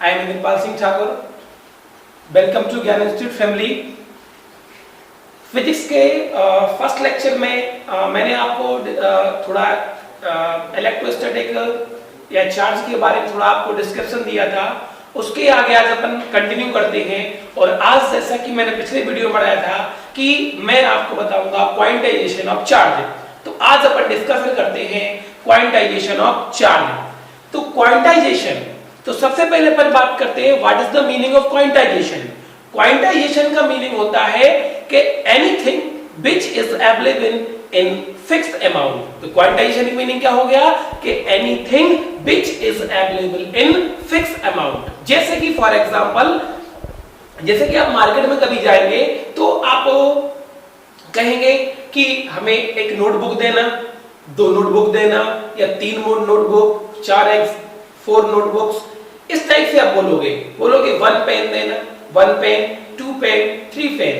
I am Indrapal Singh Thakur. Welcome to Gyan institute family. Physics के first lecture में मैंने आपको थोड़ा इलेक्ट्रोस्टैटिक या चार्ज के बारे में थोड़ा आपको डिस्क्रिप्शन दिया था। उसके आगे आज अपन कंटिन्यू करते हैं और आज जैसा कि मैंने पिछले वीडियो में बताया था कि मैं आपको बताऊंगा क्वांटाइजेशन ऑफ चार्ज। तो आज अपन डिस्कशन करते हैं क्वांटाइजेशन ऑफ चार्ज। तो क्वांटाइजेशन, तो सबसे पहले अपन बात करते हैं what is the meaning of quantization. Quantization का मीनिंग होता है कि anything which is available in fixed amount. तो क्वांटाइजेशन की मीनिंग क्या हो गया कि anything which is available in fixed amount. जैसे कि फॉर एग्जांपल, जैसे कि आप मार्केट में कभी जाएंगे तो आप कहेंगे कि हमें एक नोटबुक देना, 2 नोटबुक देना या 3 नोटबुक, 4 नोटबुक्स, इस टाइप से आप बोलोगे 1 पेन देना, 1 पेन, 2 पेन, 3 पेन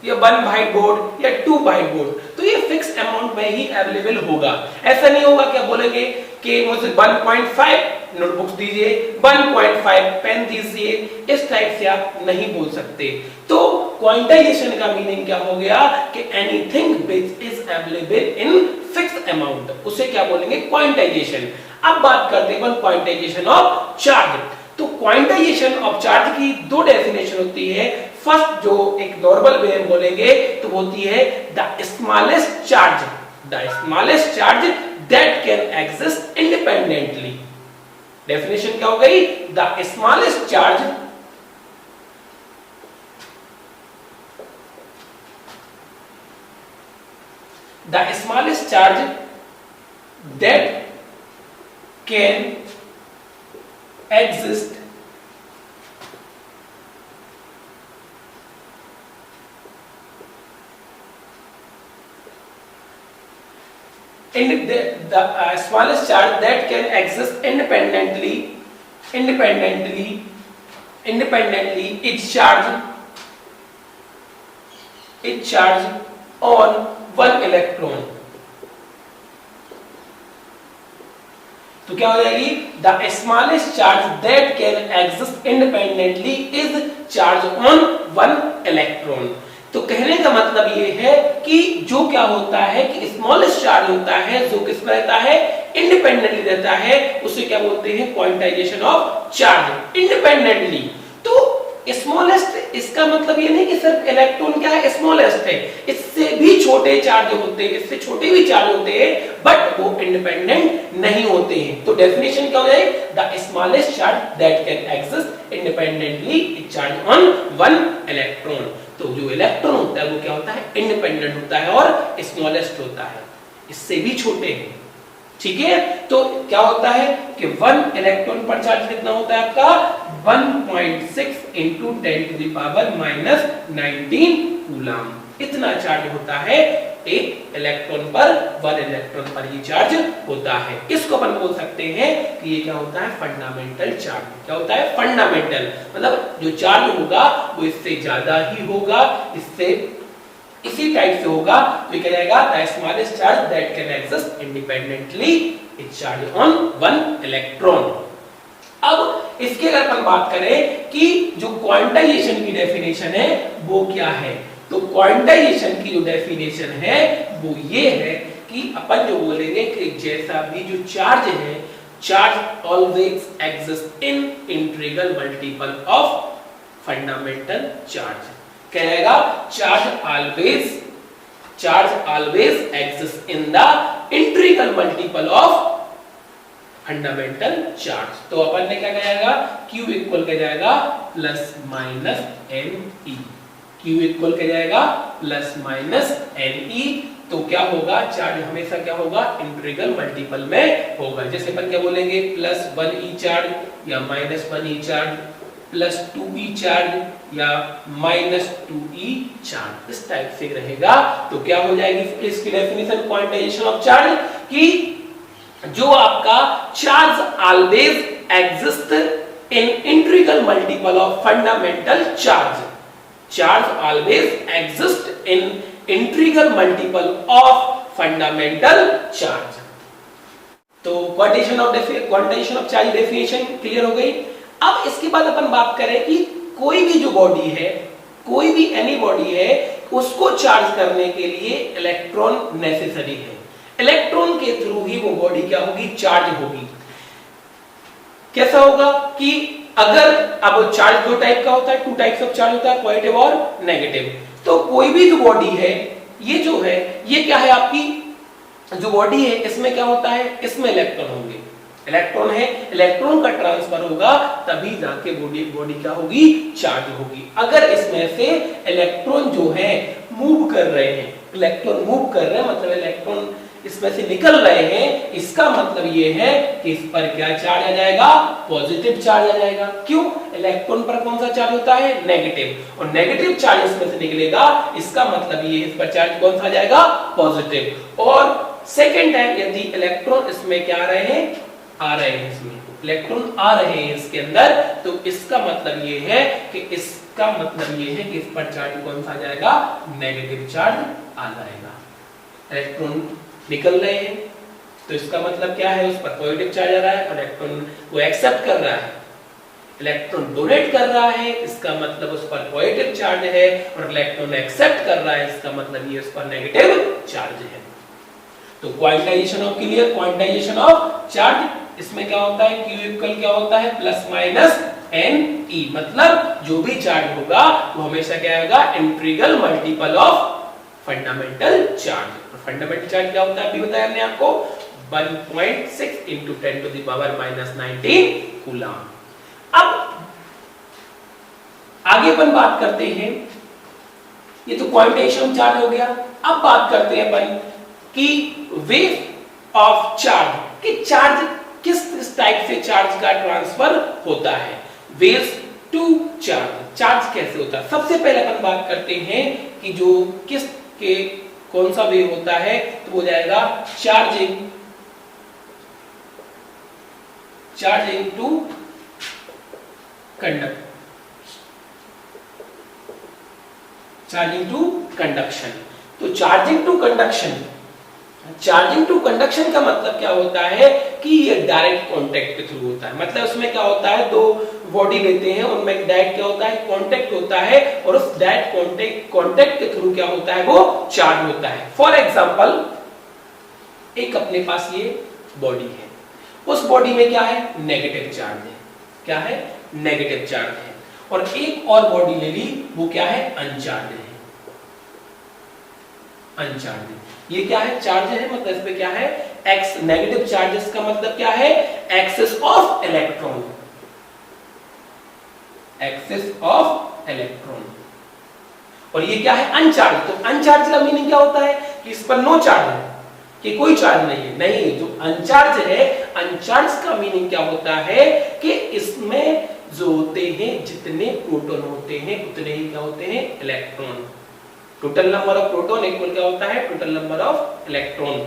या 1 व्हाइट बोर्ड या 2 व्हाइट बोर्ड। तो ये फिक्स अमाउंट में ही अवेलेबल होगा। ऐसा नहीं होगा कि आप बोलेंगे कि मुझे 1.5 नोटबुक्स दीजिए, 1.5 पेन दीजिए, इस टाइप से आप नहीं बोल सकते। तो क्वांटाइजेशन का मीनिंग क्या हो गया कि anything which is available in fixed amount, उसे क्या बोलेंगे क्वांटाइजेशन। अब बात करते हैं क्वांटाइजेशन ऑफ चार्ज। तो क्वांटाइजेशन ऑफ चार्ज की 2 डेफिनेशन होती है। फर्स्ट जो एक नॉर्मल वे में बोलेंगे तो होती है the smallest charge, the smallest charge that can exist independently. Definition क्या हो गई? The smallest charge that can exist the smallest charge that can exist independently is charge on 1 electron। तो क्या हो जाएगी? The smallest charge that can exist independently is charge on 1 electron. तो कहने का मतलब ये है कि जो क्या होता है कि स्मॉलेस्ट चार्ज होता है जो किसमें रहता है, इंडिपेंडेंटली रहता है, उसे क्या बोलते हैं क्वांटाइजेशन ऑफ चार्ज, इंडिपेंडेंटली। तो स्मॉलेस्ट, इसका मतलब ये नहीं कि सिर्फ इलेक्ट्रॉन क्या है स्मॉलेस्ट है, इससे भी छोटे चार्ज होते हैं, इससे छोटे भी चार्ज होते हैं, बट वो इंडिपेंडेंट नहीं होते हैं। तो डेफिनेशन क्या हो जाए? The smallest charge that can exist independently is charge on 1 electron. तो जो इलेक्ट्रॉन होता है वो क्या होता है, इंडिपेंडेंट होता है और स्मॉलेस्ट होता है, इससे भी छोटे हैं। ठीक है, तो क्या होता है कि 1 इलेक्ट्रॉन पर चार्ज कितना होता है आपका? 1.6 into 10⁻⁻19 कूलम। इतना चार्ज होता है एक इलेक्ट्रॉन पर, 1 इलेक्ट्रॉन पर ये चार्ज होता है। इसको अपन बोल सकते हैं कि ये क्या होता है, फंडामेंटल चार्ज। क्या होता है? फंडामेंटल, मतलब जो चार्ज होगा वो इससे ज्यादा ही होगा, इससे इसी टाइप से होगा। तो क्या जाएगा? The smallest charge that can exist independently is charge on 1 electron. अब इसके अगर अपन बात करें कि जो क्वांटाइजेशन की डेफिनेशन है वो क्या है, तो क्वांटाइजेशन की जो डेफिनेशन है वो ये है कि अपन जो बोलेंगे कि जैसा भी जो चार्ज है, charge always exist in integral multiple of fundamental charge. क्या रहेगा? Charge always exist in the integral multiple of fundamental charge. तो अपन ने क्या कहेगा? Q इक्वल क्या जाएगा? Plus minus NE। Q equal क्या जाएगा? Plus minus NE। तो क्या होगा? चार्ज हमेशा क्या होगा? इंटीग्रल मल्टीपल में होगा। जैसे अपन क्या बोलेंगे? प्लस 1E चार्ज या minus 1E charge, plus 2E charge या माइनस 2E चार्ज, इस टाइप से रहेगा। तो क्या हो जाएगी इसकी डेफिनेशन क्वांटाइजेशन ऑफ चार्ज कि जो आपका charge always exist in integral multiple of fundamental charge, charge always exist in integral multiple of fundamental charge. तो quantisation of charge definition clear हो गई। अब इसके बाद अपन बात करें कि कोई भी जो बॉडी है, कोई भी एनी बॉडी है, उसको चार्ज करने के लिए इलेक्ट्रॉन नेसेसरी है। इलेक्ट्रॉन के थ्रू ही वो बॉडी क्या होगी, चार्ज होगी। कैसा होगा कि अगर अब चार्ज दो टाइप का होता है, टू टाइप्स ऑफ चार्ज होता है, पॉजिटिव और नेगेटिव। तो कोई भी जो बॉडी है, ये जो है, ये क्या है, आपकी जो बॉडी है, इसमें क्या होता है, इसमें इलेक्ट्रॉन होंगे। इलेक्ट्रॉन है, इलेक्ट्रॉन का ट्रांसफर होगा तभी जाके बॉडी क्या होगी, चार्ज होगी। अगर इसमें से इलेक्ट्रॉन जो है मूव कर रहे हैं, इलेक्ट्रॉन मूव कर रहे हैं मतलब इलेक्ट्रॉन इसमें से निकल रहे हैं, इसका मतलब ये है कि इस पर क्या चार्ज आ जाएगा, पॉजिटिव चार्ज आ जाएगा। क्यों, इलेक्ट्रॉन पर कौन सा चार्ज होता है, नेगेटिव, और नेगेटिव चार्ज इसमें से निकलेगा, इसका मतलब ये इस पर चार्ज कौन सा आ जाएगा, पॉजिटिव। और सेकंड है, यदि इलेक्ट्रॉन इसमें क्या आ रहे हैं, आ रहे हैं, इसमें इलेक्ट्रॉन आ रहे हैं इसके अंदर, तो इसका मतलब ये है कि इसका मतलब ये है कि इस पर चार्ज कौन सा आ जाएगा, नेगेटिव चार्ज आ जाएगा। इलेक्ट्रॉन निकल रहे हैं तो इसका मतलब क्या है, उस पर पॉजिटिव चार्ज आ रहा है, इलेक्ट्रॉन वो एक्सेप्ट कर रहा है, इलेक्ट्रॉन डोनेट कर रहा है, इसका मतलब उस पर पॉजिटिव चार्ज है, और इलेक्ट्रॉन एक्सेप्ट कर रहा है, इसका मतलब ये उस पर नेगेटिव चार्ज है। तो quantisation of clear, quantization of charge, इसमें क्या होता है, Q इक्वल क्या होता है, प्लस माइनस NE, मतलब जो भी चार्ज होगा वो हमेशा क्या होगा, integral multiple of fundamental charge. Fundamental charge क्या होता है, अभी बताया हमने आपको, 1.6 into 10 to the power minus 19 coulomb. अब आगे अपन बात करते हैं, ये तो क्वांटाइजेशन चार्ज हो गया। अब बात करते हैं अपन कि वेव ऑफ चार्ज, कि चार्ज किस टाइप से चार्ज का ट्रांसफर होता है, वेव्स टू चार्ज, चार्ज कैसे होता है। सबसे पहले अपन बात करते हैं कि जो किस के कौन सा वेव होता है, तो हो जाएगा charging to conduct, charging to conduction. तो charging to conduction, charging to conduction का मतलब क्या होता है कि ये डायरेक्ट कांटेक्ट के थ्रू होता है। मतलब उसमें क्या होता है, दो बॉडी लेते हैं, उनमें डायरेक्ट क्या होता है, कांटेक्ट होता है, और उस डायरेक्ट कांटेक्ट के थ्रू क्या होता है, वो चार्ज होता है। फॉर एग्जांपल, एक अपने पास ये बॉडी है, उस बॉडी में क्या है, नेगेटिव चार्ज है, क्या है, नेगेटिव चार्ज है, और एक और बॉडी ले ली, वो क्या है, अनचार्ज है, अनचार्ज। ये क्या है, चार्ज है, मतलब इस पे क्या है, एक्स, नेगेटिव चार्जेस का मतलब क्या है, excess of electron, excess of electron. और ये क्या है, अनचार्ज। तो अनचार्ज का मीनिंग क्या होता है कि इस पर नो चार्ज है, कि कोई चार्ज नहीं है। नहीं, जो अनचार्ज है, अनचार्ज का मीनिंग क्या होता है कि इसमें जो होते हैं, जितने प्रोटॉन होते हैं उतने ही क्या होते हैं, electron. Total number of proton equal क्या होता है, टोटल नंबर ऑफ इलेक्ट्रॉन।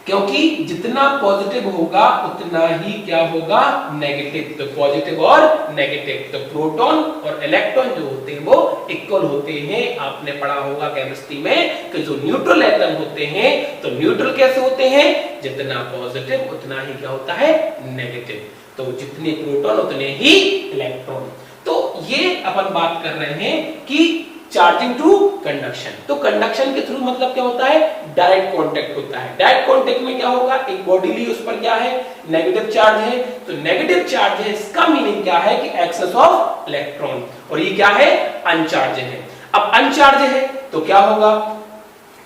क्योंकि जितना पॉजिटिव होगा उतना ही क्या होगा, नेगेटिव। तो पॉजिटिव और नेगेटिव, तो प्रोटॉन और इलेक्ट्रॉन जो होते हैं वो इक्वल होते हैं। आपने पढ़ा होगा केमिस्ट्री में कि जो न्यूट्रल एटम होते हैं, तो न्यूट्रल कैसे होते हैं, जितना पॉजिटिव उतना ही क्या होता है, नेगेटिव। तो जितने प्रोटॉन उतने ही इलेक्ट्रॉन। तो ये अपन बात कर रहे हैं कि चार्जिंग टू कंडक्शन। तो कंडक्शन के थ्रू मतलब क्या होता है, डायरेक्ट कांटेक्ट होता है। डायरेक्ट कांटेक्ट में क्या होगा, एक बॉडी ली, उस पर क्या है, नेगेटिव चार्ज है, तो नेगेटिव चार्ज है, इसका मीनिंग क्या है कि एक्सेस ऑफ इलेक्ट्रॉन, और ये क्या है, अनचार्ज है। अब अनचार्ज है तो क्या होगा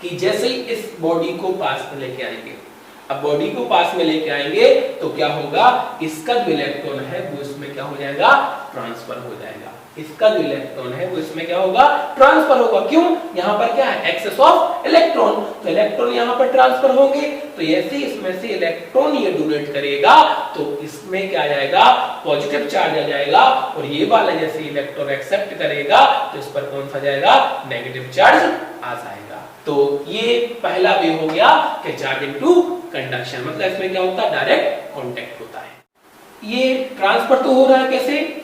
कि जैसे ही इस बॉडी को पास में लेके आएंगे, अब बॉडी को पास में लेके आएंगे तो क्या होगा, इसका जो इलेक्ट्रॉन है वो इसमें क्या हो जाएगा, ट्रांसफर हो जाएगा। इसका जो इलेक्ट्रॉन है वो इसमें क्या होगा, ट्रांसफर होगा। क्यों, यहाँ पर क्या है, एक्सेस ऑफ इलेक्ट्रॉन, तो इलेक्ट्रॉन यहाँ पर ट्रांसफर होंगे। तो ऐसे इसमें से इलेक्ट्रॉन ये डोनेट करेगा तो इसमें क्या आ जाएगा, पॉजिटिव चार्ज आ जाएगा, और ये वाला जैसे इलेक्ट्रॉन एक्सेप्ट करेगा तो इस पर कौन सा जाएगा, नेगेटिव चार्ज आ जाएगा। तो ये पहला वे हो गया कि चार्जिंग टू कंडक्शन, मतलब इसमें क्या होता है, डायरेक्ट कांटेक्ट होता है। ये ट्रांसफर तो हो रहा है कैसे,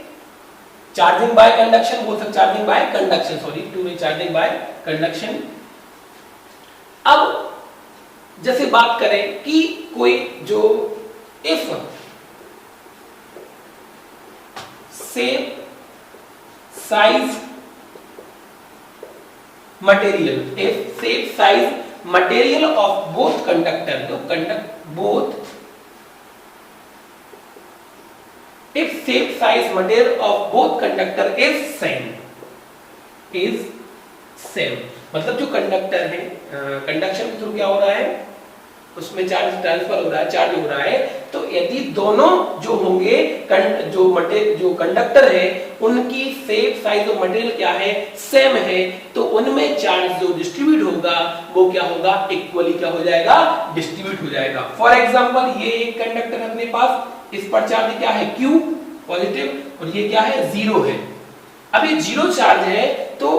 चार्जिंग बाय कंडक्शन बोल सकते, charging by conduction, sorry, to charging by conduction. अब जैसे बात करें कि कोई जो if same size material, if same size material of both conductor, तो both if same size material of both conductor is same, मतलब जो कंडक्टर है, कंडक्शन के थ्रू क्या हो रहा है, उसमें चार्ज ट्रांसफर हो रहा है, चार्ज हो रहा है, तो यदि दोनों जो होंगे जो कंडक्टर है उनकी सेम साइज ऑफ मटेरियल क्या है, सेम है, तो उनमें चार्ज जो डिस्ट्रीब्यूट होगा वो क्या होगा, इक्वली क्या हो जाएगा, डिस्ट्रीब्यूट हो जाएगा। फॉर एग्जांपल ये एक कंडक्टर अपने पास, इस पर चार्ज क्या है Q पॉजिटिव, और ये क्या है 0 है। अब ये 0 चार्ज है तो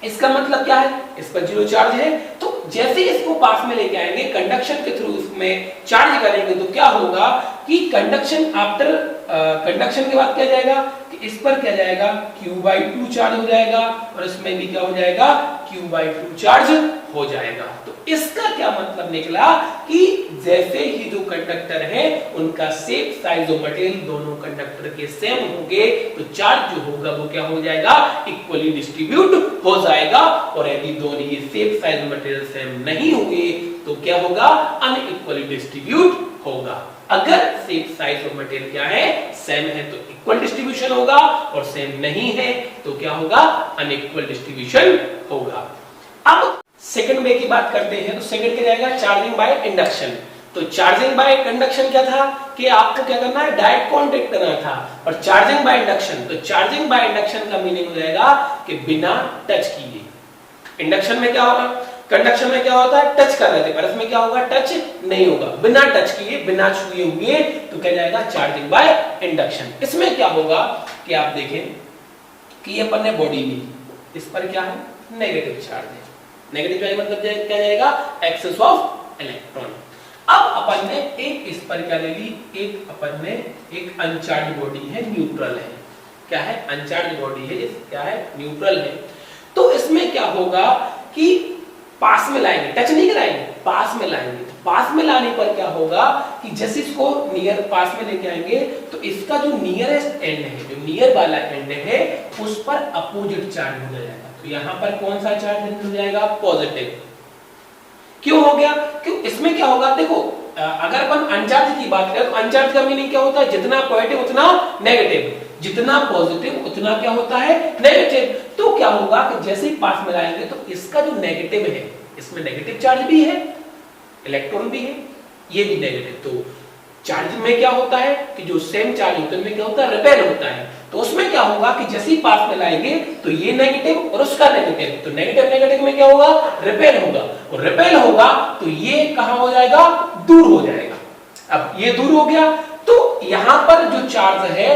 इसका मतलब क्या है, इस पर 0 चार्ज है, तो जैसे इसको पास में लेके आएंगे कंडक्शन के थ्रू इसमें चार्ज करेंगे तो क्या होगा कि कंडक्शन आफ्टर कंडक्शन के बाद क्या जाएगा कि इस पर क्या जाएगा Q/2 चार्ज हो जाएगा, और इसमें भी क्या हो जाएगा Q/2 चार्ज हो जाएगा। तो इसका क्या मतलब निकला कि जैसे ही जो कंडक्टर है उनका सेम साइज ऑफ मटेरियल दोनों कंडक्टर के सेम होंगे तो चार्ज जो होगा वो क्या हो जाएगा, इक्वली डिस्ट्रीब्यूट हो जाएगा। और यदि दोनों ये सेम साइज मटेरियल सेम नहीं होंगे तो क्या होगा, अनइक्वली डिस्ट्रीब्यूट होगा। अगर सेम साइज ऑफ मटेरियल क्या है, सेम है तो इक्वल डिस्ट्रीब्यूशन होगा, और सेम नहीं है तो क्या होगा, अनइक्वल डिस्ट्रीब्यूशन होगा। अब सेकंड वे की बात करते हैं, तो सेकंड क्या जाएगा, चार्जिंग बाय इंडक्शन। तो चार्जिंग बाय कंडक्शन क्या था कि आपको क्या करना है, डायरेक्ट कांटेक्ट करना था, और चार्जिंग बाय इंडक्शन, तो चार्जिंग बाय इंडक्शन का मीनिंग हो जाएगा कि बिना टच किए। इंडक्शन में क्या होगा, कंडक्शन में क्या होता है, टच कर रहे थे, पर इसमें क्या होगा, टच नहीं होगा, बिना टच किए बिना छुए हुए, तो क्या जाएगा चार्जिंग बाय इंडक्शन। इसमें क्या होगा कि आप देखें कि ये अपन ने बॉडी ली, इस पर क्या है, नेगेटिव चार्ज है, नेगेटिव चार्ज मतलब क्या जाएगा, एक्सेस ऑफ इलेक्ट्रॉन। अब अपन ने एक इस पर क्या ले ली, एक अपन ने एक अनचार्ज बॉडी है, न्यूट्रल है, क्या है, अनचार्ज बॉडी है, क्या है, न्यूट्रल है। तो इसमें क्या होगा कि पास में लाएंगे, टच नहीं कराएंगे, पास में लाएंगे, तो पास में लाने पर क्या होगा कि जैसे इसको नियर पास में लेके आएंगे तो इसका जो नियरेस्ट एंड है, जो नियर वाला एंड है, उस पर अपोजिट चार्ज हो जाएगा। तो यहाँ पर कौन सा चार्ज हो जाएगा, पॉजिटिव। क्यों हो गया, क्यों, इसमें क्या होगा, देखो अगर अपन अनचार्ज की बात करें तो अनचार्ज का मीनिंग क्या होता है, जितना पॉजिटिव उतना नेगेटिव, जितना पॉजिटिव उतना क्या होता है, नेगेटिव। तो क्या होगा कि जैसे ही पास में लाएंगे तो इसका जो नेगेटिव है, इसमें नेगेटिव चार्ज भी है, इलेक्ट्रॉन भी है, ये भी नेगेटिव। तो चार्ज में क्या होता है कि जो सेम चार्ज होता है उनमें क्या होता है, रिपेल होता है। तो उसमें क्या होगा कि जैसे ही पास में लाएंगे तो ये नेगेटिव और उसका नेगेटिव, तो नेगेटिव नेगेटिव में क्या होगा, रिपेल होगा, और रिपेल होगा तो ये कहां हो जाएगा, दूर हो जाएगा। अब ये दूर हो गया तो यहां पर जो चार्ज है,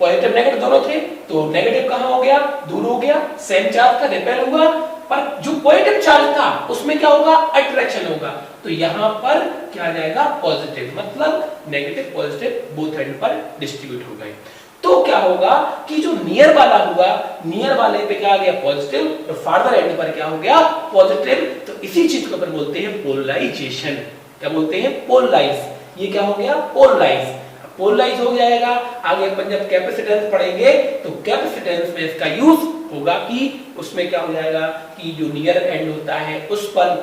पॉजिटिव नेगेटिव दोनों थे, तो नेगेटिव कहां हो गया, दूर हो गया, सेम चार्ज का रिपेल होगा, पर जो पॉजिटिव चार्ज था उसमें क्या होगा, अट्रैक्शन होगा। तो यहां पर क्या जाएगा, पॉजिटिव, मतलब नेगेटिव पॉजिटिव बोथ एंड पर डिस्ट्रीब्यूट हो गए। तो क्या होगा कि जो नियर वाला होगा, नियर वाले पे क्या आ गया, पॉजिटिव, और फार्दर एंड पर क्या हो गया, पॉजिटिव। तो इसी चीज को अपन बोलते हैं पोलराइजेशन। क्या बोलते हैं, पोलराइज। ये क्या हो गया, पोलराइज, पोलराइज हो जाएगा। आगे अपन जब कैपेसिटेंस पढ़ेंगे तो कैपेसिटेंस में इसका यूज होगा कि उसमें क्या हो जाएगा कि जो नियर एंड होता है उस पर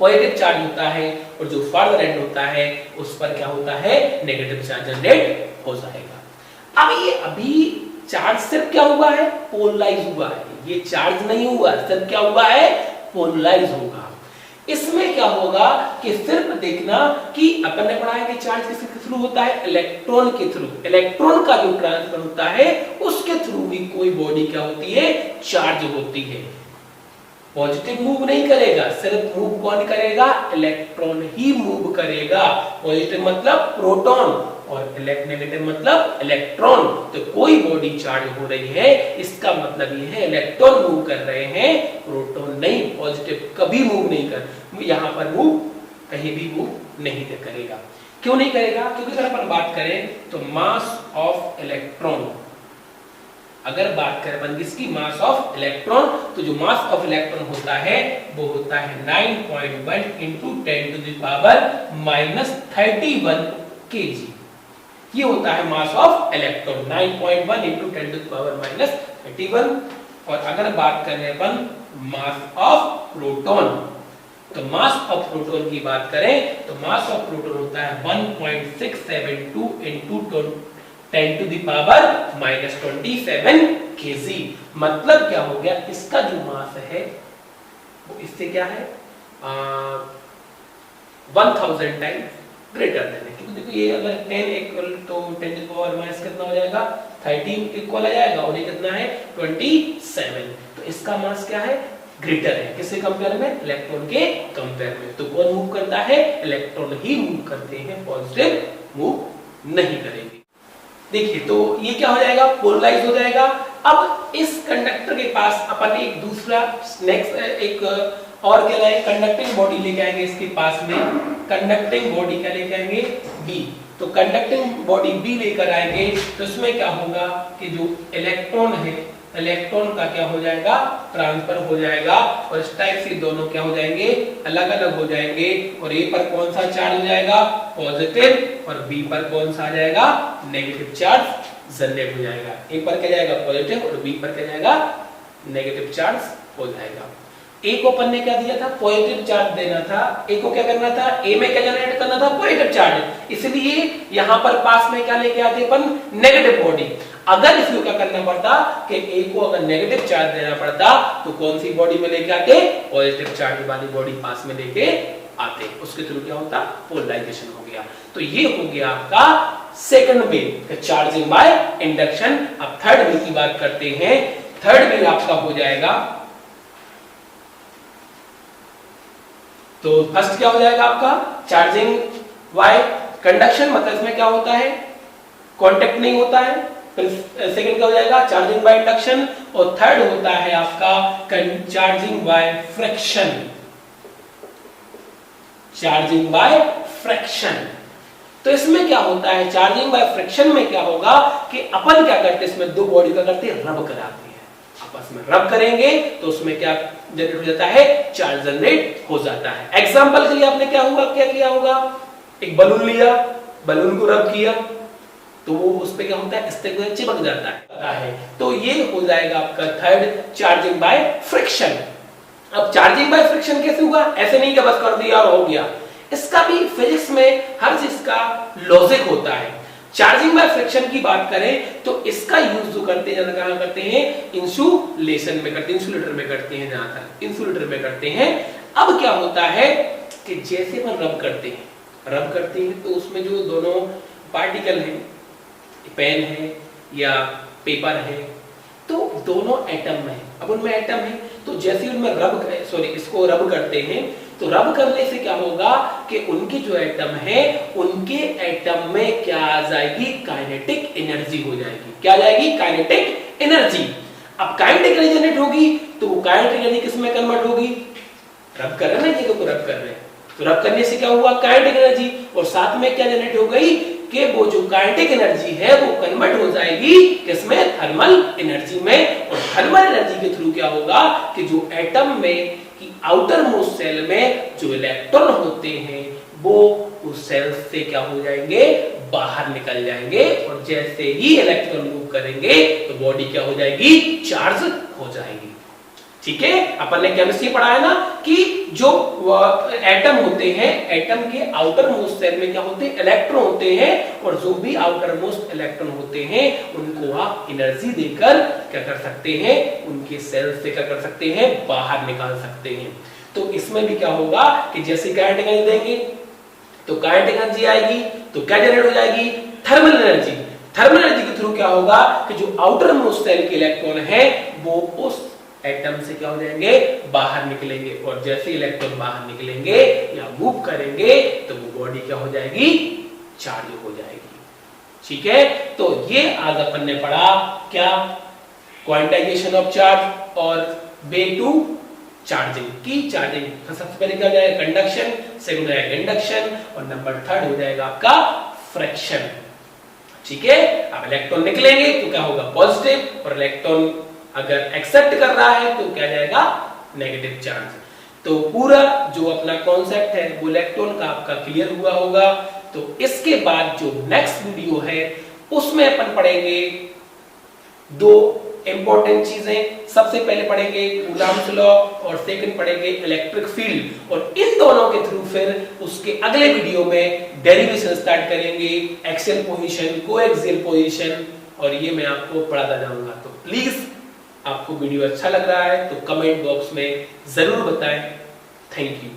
पॉजिटिव चार्ज होता है, और जो फार्दर एंड होता है उस पर क्या होता है, नेगेटिव चार्ज जनरेट हो जाएगा। अब ये अभी चार्ज सिर्फ क्या हुआ है, पोलराइज हुआ है, ये चार्ज नहीं हुआ, सिर्फ क्या हुआ है, पोलराइज होगा। इसमें क्या होगा कि सिर्फ देखना कि अपन ने पढ़ा है कि चार्ज किसके थ्रू होता है, इलेक्ट्रॉन के थ्रू। इलेक्ट्रॉन का जो ट्रांसफर होता है उसके थ्रू भी कोई बॉडी क्या होती है, चार्ज होती है। पॉजिटिव मूव नहीं करेगा, सिर्फ मूव कौन करेगा, इलेक्ट्रॉन ही मूव करेगा। पॉजिटिव मतलब प्रोटॉन और नेगेटिव मतलब इलेक्ट्रॉन। तो कोई बॉडी चार्ज हो रही है इसका मतलब ये है इलेक्ट्रॉन मूव कर रहे हैं, प्रोटॉन नहीं, पॉजिटिव कभी मूव नहीं कर, यहां पर मूव कहीं भी मूव नहीं करेगा। क्यों नहीं करेगा, क्योंकि अगर अपन बात करें तो मास ऑफ इलेक्ट्रॉन, अगर बात करें अपन किसकी, मास ऑफ इलेक्ट्रॉन, तो जो मास ऑफ इलेक्ट्रॉन होता है वो होता है 9.1 × 10⁻³ kg। ये होता है mass of electron 9.1 into 10 to power minus 31। और अगर बात करें अपन मास ऑफ प्रोटॉन, तो मास ऑफ प्रोटॉन की बात करें तो मास ऑफ प्रोटॉन होता है 1.672 into 10 to the power minus 27 KG. मतलब क्या हो गया, इसका जो मास है वो इससे क्या है 1000 टाइम्स ग्रेटर देन है। क्योंकि देखो ये अगर 10 इक्वल तो 10 टू पावर माइनस कितना हो जाएगा 13 इक्वल आ जाएगा, और ये कितना है 27। तो इसका मास क्या है ग्रेटर है, किससे कंपेयर में, इलेक्ट्रॉन के कंपेयर में। तो कौन मूव करता है, इलेक्ट्रॉन ही मूव करते हैं, पॉजिटिव मूव नहीं करेंगे। देखिए तो ये क्या हो जाएगा, पोलराइज हो जाएगा। अब इस कंडक्टर के पास अपन एक दूसरा नेक्स्ट एक और क्या लाए, कंडक्टिंग बॉडी लेके आएंगे इसके पास में। कंडक्टिंग बॉडी क्या लेके आएंगे, बी। तो कंडक्टिंग बॉडी बी लेकर आएंगे तो इसमें क्या होगा कि जो इलेक्ट्रॉन है, इलेक्ट्रॉन का क्या हो जाएगा, ट्रांसफर हो जाएगा, और इस टाइप से दोनों क्या हो जाएंगे, अलग अलग हो जाएंगे। और ए पर कौन सा चार्ज हो जाएगा, पॉजिटिव, और बी पर कौन सा आ जाएगा, नेगेटिव चार्ज जनरेट हो जाएगा। ए पर क्या जाएगा पॉजिटिव, और बी पर क्या जाएगा नेगेटिव चार्ज हो जाएगा। ए को अपन ने क्या दिया था, पॉजिटिव चार्ज देना था। ए को क्या करना था, ए में क्या जनरेट करना था, पॉजिटिव चार्ज। इसलिए यहां पर पास में क्या लेके आते अपन, नेगेटिव बॉडी। अगर इसको क्या करना पड़ता कि ए को अगर नेगेटिव चार्ज देना पड़ता तो कौन सी बॉडी में लेके आते, पॉजिटिव चार्ज वाली बॉडी पास में लेके आते। उसके थ्रू क्या होता, पोलराइजेशन हो गया। तो ये हो गया आपका second way, charging by induction. अब थर्ड वे की बात करते हैं। थर्ड वे आपका हो जाएगा, तो फर्स्ट क्या हो जाएगा आपका, चार्जिंग बाय कंडक्शन, मतलब इसमें क्या होता है, कांटेक्ट नहीं होता है। फिर सेकंड क्या हो जाएगा, चार्जिंग बाय इंडक्शन। और थर्ड होता है आपका charging by friction. Charging by friction, तो इसमें क्या होता है, चार्जिंग बाय फ्रिक्शन में क्या होगा कि अपन क्या करते हैं, इसमें दो बॉडी का करते हैं, रब कराते हैं, आपस में रब करेंगे तो उसमें क्या जनरेट हो जाता है, चार्ज जनरेट हो जाता है। एग्जांपल के लिए आपने क्या किया होगा, एक बलून लिया, बलून को रब किया तो वो उस पे क्या होता है, स्टिक चिपक जाता है। तो ये हो जाएगा आपका थर्ड, चार्जिंग बाय फ्रिक्शन। अब चार्जिंग बाय फ्रिक्शन कैसे हुआ, ऐसे नहीं कि बस कर दिया और हो गया। इसका भी फिजिक्स में हर चीज का लॉजिक होता है। चार्जिंग बाय फ्रिक्शन की बात करें तो इसका यूज जो करते हैं, कहां करते हैं, इंसुलेशन में करते हैं, इंसुलेटर में करते हैं, जहां तक इंसुलेटर में करते हैं। अब क्या होता है कि जैसे हम रब करते हैं तो उसमें जो दोनों पार्टिकल हैं, पेन है या पेपर है, तो दोनों एटम में, अब उनमें एटम है, तो जैसे उनमें इसको रब करते हैं तो रब करने से क्या होगा कि उनकी जो एटम है, उनके एटम में क्या आ जाएगी, काइनेटिक एनर्जी हो जाएगी। क्या आ जाएगी, काइनेटिक एनर्जी। अब काइनेटिक एनर्जी जनरेट होगी तो वो काइनेटिक एनर्जी किस में कन्वर्ट होगी, रब कर रहे हैं ना, ये तो रब कर रहे हैं, तो रब करने से क्या हुआ, काइनेटिक एनर्जी। और साथ में क्या जनरेट हो गई कि वो जो काइनेटिक एनर्जी है वो कन्वर्ट हो जाएगी किसमें, थर्मल एनर्जी में। और थर्मल एनर्जी के थ्रू क्या होगा कि जो एटम में की आउटर मोस्ट सेल में जो इलेक्ट्रॉन होते हैं वो उस सेल से क्या हो जाएंगे, बाहर निकल जाएंगे। और जैसे ही इलेक्ट्रॉन मूव करेंगे तो बॉडी क्या हो जाएगी, चार्ज हो जाएगी। ठीक है, अपन ने केमिस्ट्री पढ़ा है ना कि जो एटम होते हैं, एटम के आउटर मोस्ट सेल में क्या होते हैं, इलेक्ट्रॉन होते हैं। और जो भी आउटर मोस्ट इलेक्ट्रॉन होते हैं उनको आप एनर्जी देकर क्या कर सकते हैं, उनके सेल से क्या कर सकते हैं, बाहर निकाल सकते हैं। तो इसमें भी क्या होगा कि जैसे काइनेटिक एनर्जी देंगे तो काइनेटिक एनर्जी आएगी तो क्या जनरेट हो जाएगी, थर्मल एनर्जी। थर्मल एनर्जी के थ्रू क्या होगा कि जो आउटर मोस्ट सेल के इलेक्ट्रॉन है वो उस एटम से क्या हो जाएंगे, बाहर निकलेंगे। और जैसे इलेक्ट्रॉन बाहर निकलेंगे या मूव करेंगे तो वो बॉडी क्या हो जाएगी, चार्ज हो जाएगी। ठीक है, तो ये आज अपन ने पढ़ा क्या, क्वांटाइजेशन ऑफ चार्ज और वे टू चार्जिंग की। चार्जिंग सबसे पहले क्या हो जाएगा, कंडक्शन, सेकंड हो जाएगा इंडक्शन, और नंबर थर्ड हो जाएगा आपका फ्रिक्शन। ठीक है, अब इलेक्ट्रॉन निकलेंगे तो क्या होगा, पॉजिटिव, और इलेक्ट्रॉन अगर एक्सेप्ट कर रहा है तो क्या जाएगा, नेगेटिव चार्ज। तो पूरा जो अपना कॉन्सेप्ट है वो इलेक्ट्रॉन का आपका क्लियर हुआ होगा। तो इसके बाद जो नेक्स्ट वीडियो है उसमें अपन पढ़ेंगे दो इंपॉर्टेंट चीजें। सबसे पहले पढ़ेंगे कूलम्ब्स लॉ और सेकंड पढ़ेंगे इलेक्ट्रिक फील्ड, और इन दोनों के थ्रू फिर उसके अगले वीडियो में डेरिवेशन स्टार्ट करेंगे, एक्सियल पोजीशन, कोएक्सियल पोजीशन, और ये मैं आपको पढ़ाता जाऊंगा। तो प्लीज आपको वीडियो अच्छा लग रहा है तो कमेंट बॉक्स में जरूर बताएं। Thank you.